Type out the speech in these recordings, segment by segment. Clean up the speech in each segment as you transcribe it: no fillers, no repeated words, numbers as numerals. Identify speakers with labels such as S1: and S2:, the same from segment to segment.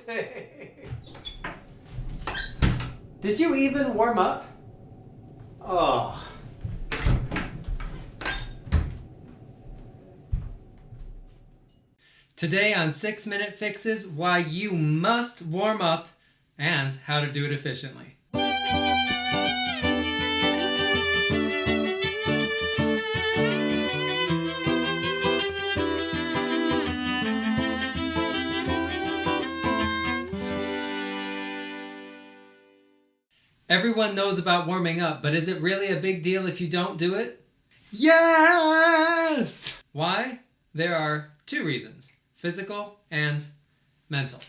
S1: day. Did you even warm up? Oh. Today on 6-Minute Fixes, why you must warm up and how to do it efficiently. Everyone knows about warming up, but is it really a big deal if you don't do it? Yes! Why? There are two reasons: physical and mental.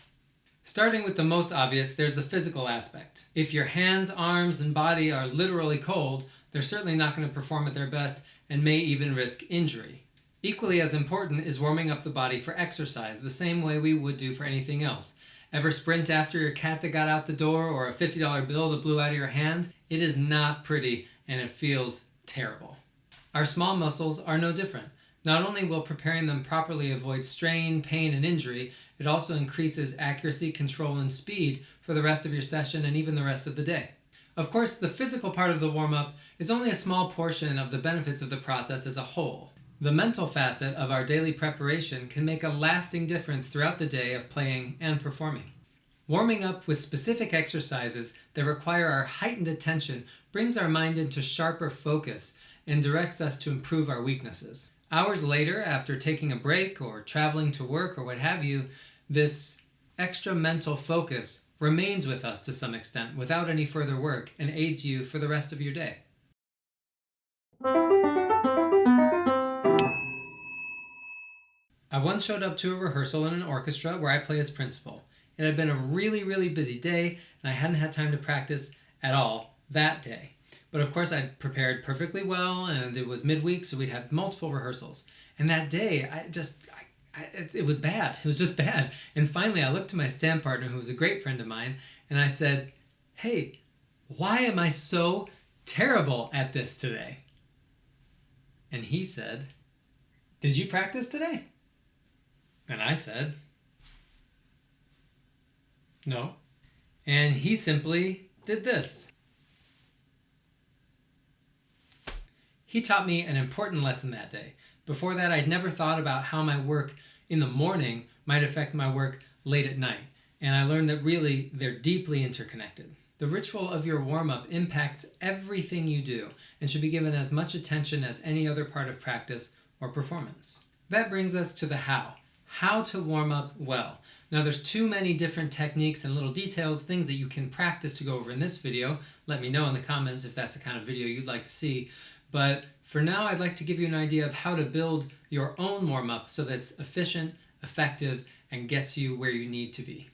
S1: Starting with the most obvious, there's the physical aspect. If your hands, arms, and body are literally cold, they're certainly not going to perform at their best and may even risk injury. Equally as important is warming up the body for exercise, the same way we would do for anything else. Ever sprint after your cat that got out the door or a $50 bill that blew out of your hand? It is not pretty and it feels terrible. Our small muscles are no different. Not only will preparing them properly avoid strain, pain, and injury, it also increases accuracy, control, and speed for the rest of your session and even the rest of the day. Of course, the physical part of the warm-up is only a small portion of the benefits of the process as a whole. The mental facet of our daily preparation can make a lasting difference throughout the day of playing and performing. Warming up with specific exercises that require our heightened attention brings our mind into sharper focus and directs us to improve our weaknesses. Hours later, after taking a break or traveling to work or what have you, this extra mental focus remains with us to some extent without any further work and aids you for the rest of your day. I once showed up to a rehearsal in an orchestra where I play as principal. It had been a really busy day and I hadn't had time to practice at all that day. But of course I'd prepared perfectly well and it was midweek, so we'd had multiple rehearsals. And that day, it was bad. It was just bad. And finally I looked to my stand partner, who was a great friend of mine, and I said, "Hey, why am I so terrible at this today?" And he said, "Did you practice today?" And I said, "No." And he simply did this. He taught me an important lesson that day. Before that, I'd never thought about how my work in the morning might affect my work late at night. And I learned that really they're deeply interconnected. The ritual of your warm-up impacts everything you do and should be given as much attention as any other part of practice or performance. That brings us to the how. How to warm up well. Now there's too many different techniques and little details, things that you can practice to go over in this video. Let me know in the comments if that's the kind of video you'd like to see. But for now, I'd like to give you an idea of how to build your own warm-up so that it's efficient, effective, and gets you where you need to be.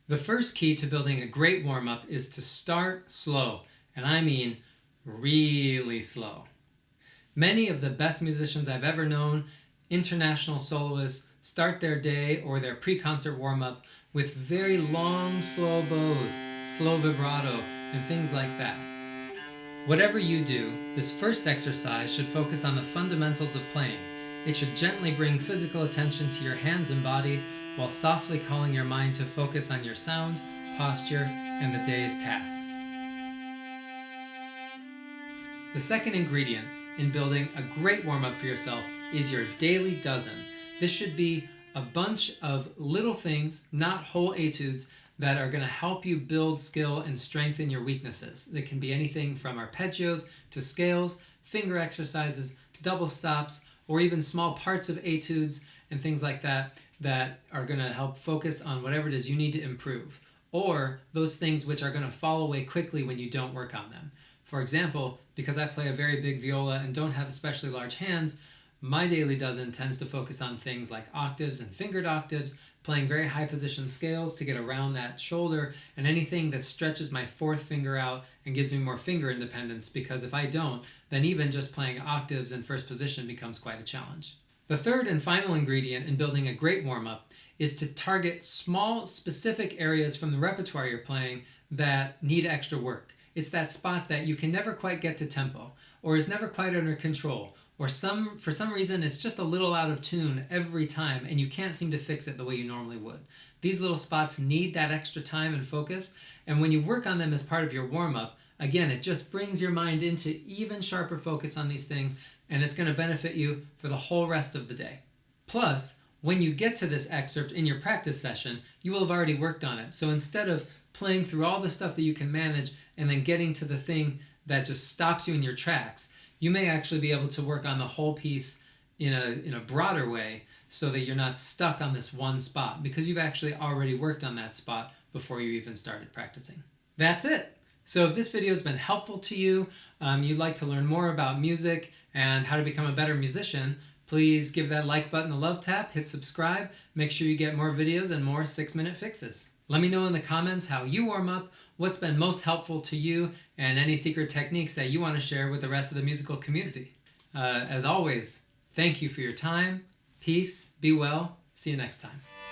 S1: The first key to building a great warm-up is to start slow, and I mean really slow. Many of the best musicians I've ever known, international soloists, start their day or their pre-concert warm-up with very long, slow bows, slow vibrato, and things like that. Whatever you do, this first exercise should focus on the fundamentals of playing. It should gently bring physical attention to your hands and body while softly calling your mind to focus on your sound, posture, and the day's tasks. The second ingredient in building a great warm-up for yourself is your daily dozen. This should be a bunch of little things, not whole etudes, that are going to help you build skill and strengthen your weaknesses. They can be anything from arpeggios to scales, finger exercises, double stops, or even small parts of etudes and things like that that are going to help focus on whatever it is you need to improve, or those things which are going to fall away quickly when you don't work on them. For example, because I play a very big viola and don't have especially large hands, my daily dozen tends to focus on things like octaves and fingered octaves, playing very high position scales to get around that shoulder, and anything that stretches my fourth finger out and gives me more finger independence, because if I don't, then even just playing octaves in first position becomes quite a challenge. The third and final ingredient in building a great warm-up is to target small, specific areas from the repertoire you're playing that need extra work. It's that spot that you can never quite get to tempo, or is never quite under control, or for some reason it's just a little out of tune every time and you can't seem to fix it the way you normally would. These little spots need that extra time and focus, and when you work on them as part of your warm-up, again, it just brings your mind into even sharper focus on these things, and it's going to benefit you for the whole rest of the day. Plus, when you get to this excerpt in your practice session, you will have already worked on it. So instead of playing through all the stuff that you can manage and then getting to the thing that just stops you in your tracks, you may actually be able to work on the whole piece in a broader way so that you're not stuck on this one spot because you've actually already worked on that spot before you even started practicing. That's it. So if this video has been helpful to you, you'd like to learn more about music and how to become a better musician, please give that like button a love tap, hit subscribe, make sure you get more videos and more 6-minute fixes. Let me know in the comments how you warm up, what's been most helpful to you, and any secret techniques that you want to share with the rest of the musical community. As always, thank you for your time. Peace, be well, see you next time.